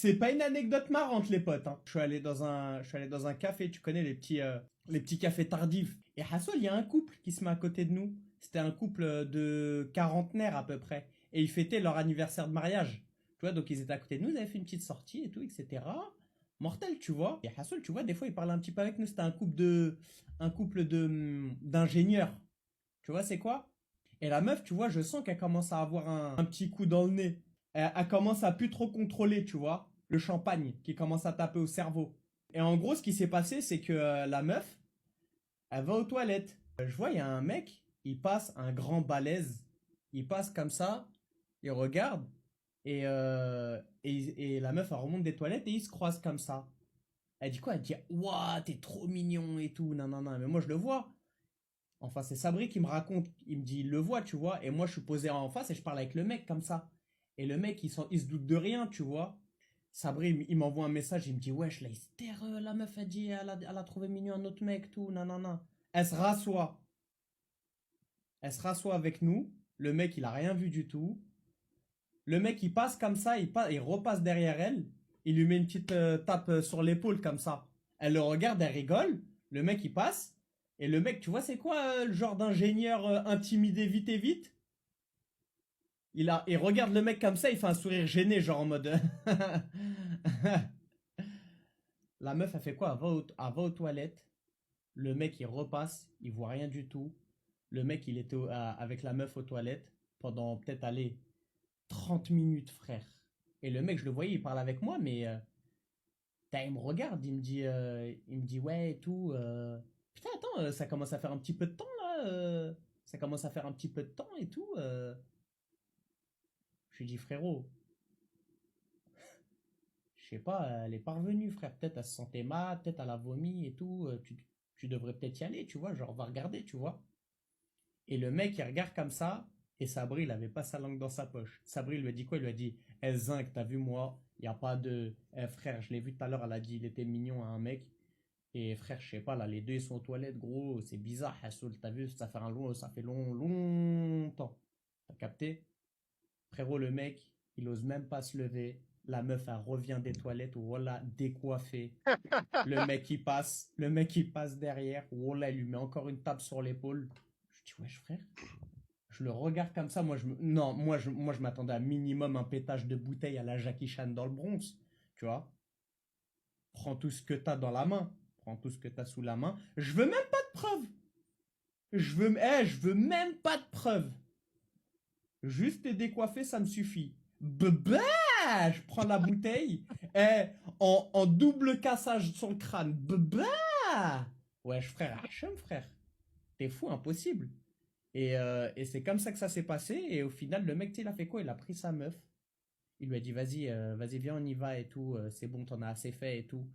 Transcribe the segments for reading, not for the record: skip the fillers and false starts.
C'est pas une anecdote marrante, les potes, hein. Je suis allé dans un café, tu connais les petits cafés tardifs. Et Hassol, il y a un couple qui se met à côté de nous. C'était un couple de quarantenaires à peu près. Et ils fêtaient leur anniversaire de mariage. Tu vois, donc ils étaient à côté de nous, ils avaient fait une petite sortie et tout, etc. Mortel, tu vois. Et Hassol, tu vois, des fois, il parlait un petit peu avec nous. C'était un couple d'ingénieurs. Tu vois, c'est quoi? Et la meuf, tu vois, je sens qu'elle commence à avoir un petit coup dans le nez. Elle commence à plus trop contrôler, tu vois, le champagne qui commence à taper au cerveau. Et en gros, ce qui s'est passé, c'est que la meuf, elle va aux toilettes. Je vois, il y a un mec, il passe un grand balèze. Il passe comme ça, il regarde, et la meuf, elle remonte des toilettes et ils se croisent comme ça. Elle dit quoi? Elle dit, ouah, t'es trop mignon et tout, non, non, non. Mais moi, je le vois. Enfin, c'est Sabri qui me raconte, il me dit, il le voit, tu vois, et moi je suis posé en face et je parle avec le mec comme ça. Et le mec, il se doute de rien, tu vois. Sabri, il m'envoie un message, il me dit, wesh, là, il se terre, la meuf, elle dit, elle a trouvé mignon un autre mec, tout, non, non, non. Elle se rassoit. Elle se rassoit avec nous. Le mec, il a rien vu du tout. Le mec, il passe comme ça, il repasse derrière elle. Il lui met une petite tape sur l'épaule comme ça. Elle le regarde, elle rigole. Le mec, il passe. Et le mec, tu vois, c'est quoi le genre d'ingénieur intimidé vite et vite? Il regarde le mec comme ça, il fait un sourire gêné, genre en mode. La meuf, elle fait quoi? Elle va aux toilettes. Le mec, il repasse, il voit rien du tout. Le mec, il était avec la meuf aux toilettes pendant peut-être, allez, 30 minutes, frère. Et le mec, je le voyais, il parle avec moi, mais il me regarde, il me dit ouais et tout. Putain, attends, ça commence à faire un petit peu de temps là. Ça commence à faire un petit peu de temps et tout. Je lui dis frérot, je sais pas, elle est parvenue, frère. Peut-être elle se sentait mal, peut-être elle a vomi et tout. Tu devrais peut-être y aller, tu vois. Genre, va regarder, tu vois. Et le mec, il regarde comme ça. Et Sabri, il avait pas sa langue dans sa poche. Sabri, il lui a dit quoi? Il lui a dit, eh Zinc, t'as vu moi? Il y a pas de. Eh frère, je l'ai vu tout à l'heure, elle a dit, il était mignon à un mec. Et frère, je sais pas, là, les deux ils sont aux toilettes, gros. C'est bizarre, Hassoul, t'as vu? Ça fait longtemps. T'as capté? Frérot, le mec, il ose même pas se lever. La meuf, elle revient des toilettes, voilà, décoiffée. Le mec, il passe derrière. Voilà, il lui met encore une tape sur l'épaule. Je dis, wesh, frère. Je le regarde comme ça. Non, moi, je m'attendais à minimum un pétage de bouteille à la Jackie Chan dans le Bronx. Tu vois? Prends tout ce que t'as dans la main. Prends tout ce que t'as sous la main. Je veux même pas de preuves. Je veux même pas de preuves. Juste t'es décoiffé, ça me suffit. Bah, je prends la bouteille. Eh, en double cassage sur le crâne. Bah. Wesh, frère, Hachem, frère. T'es fou, impossible. Et c'est comme ça que ça s'est passé. Et au final, le mec, tu sais, il a fait quoi? Il a pris sa meuf. Il lui a dit, vas-y, vas-y, viens, on y va et tout. C'est bon, t'en as assez fait et tout.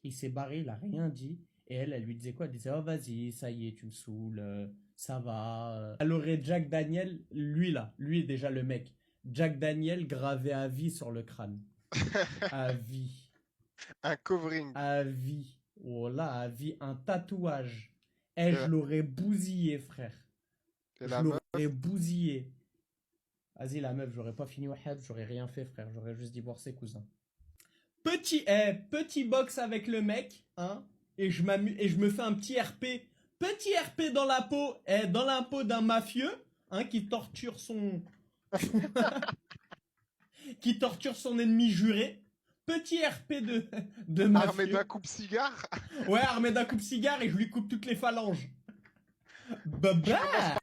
Il s'est barré, il a rien dit. Et elle lui disait quoi? Elle disait, oh, vas-y, ça y est, tu me saoules. Ça va. Elle aurait Jack Daniel, lui là, lui déjà le mec. Jack Daniel gravé à vie sur le crâne. À vie. Un covering. À vie. Oh là, à vie. Un tatouage. Eh, Et je la, l'aurais bousillé, frère. et Je la meuf, l'aurais bousillé. Vas-y, la meuf, j'aurais pas fini au head, j'aurais rien fait, frère. J'aurais juste divorcé, cousin. Petit box avec le mec, hein, et je me fais un petit RP dans la peau, dans la peau d'un mafieux, hein, qui torture son ennemi juré. Petit RP de armée d'un mafieux. coupe-cigare. Ouais, armé d'un coupe-cigare et je lui coupe toutes les phalanges. Je commence Baba!